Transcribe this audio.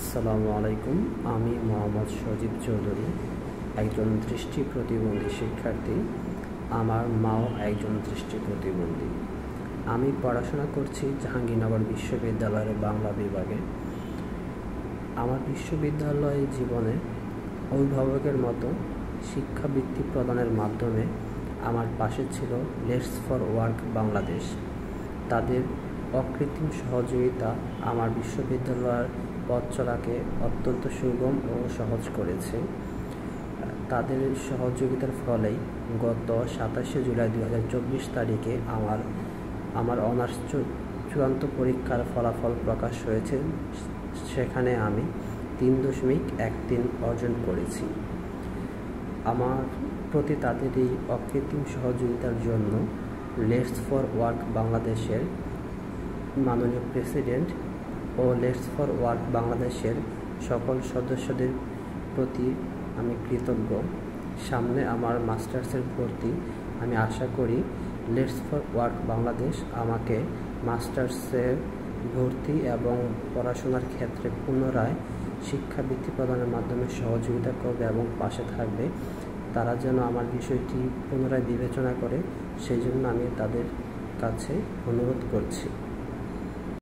আসসালামু আলাইকুম। আমি মোহাম্মদ সজীব চৌধুরী, একজন দৃষ্টি প্রতিবন্ধী শিক্ষার্থী। আমার মাও একজন দৃষ্টি প্রতিবন্ধী। আমি পড়াশোনা করছি জাহাঙ্গীরনগর বিশ্ববিদ্যালয়ের বাংলা বিভাগে। আমার বিশ্ববিদ্যালয় জীবনে অভিভাবকের মতো শিক্ষাবৃত্তি প্রদানের মাধ্যমে আমার পাশে ছিল লেটস ফর ওয়ার্ক বাংলাদেশ। তাদের অকৃত্রিম সহযোগিতা আমার বিশ্ববিদ্যালয়ের পথ চলাকে অত্যন্ত সুগম ও সহজ করেছে। তাদের সহযোগিতার ফলেই গত 27শে জুলাই 2024 তারিখে আমার অনার্স চূড়ান্ত পরীক্ষার ফলাফল প্রকাশ হয়েছে। সেখানে আমি 3.13 অর্জন করেছি। আমার প্রতি তাদের এই অকৃত্রিম সহযোগিতার জন্য লেটস ফর ওয়ার্ক বাংলাদেশের মাননীয় প্রেসিডেন্ট ও লেটস ফর ওয়ার্ক বাংলাদেশের সকল সদস্যদের প্রতি আমি কৃতজ্ঞ। সামনে আমার মাস্টার্সের ভর্তি, আমি আশা করি লেটস ফর ওয়ার্ক বাংলাদেশ আমাকে মাস্টার্সের ভর্তি এবং পড়াশোনার ক্ষেত্রে পুনরায় শিক্ষাবৃত্তি প্রদানের মাধ্যমে সহযোগিতা করবে এবং পাশে থাকবে। তারা যেন আমার বিষয়টি পুনরায় বিবেচনা করে, সেই জন্য আমি তাদের কাছে অনুরোধ করছি।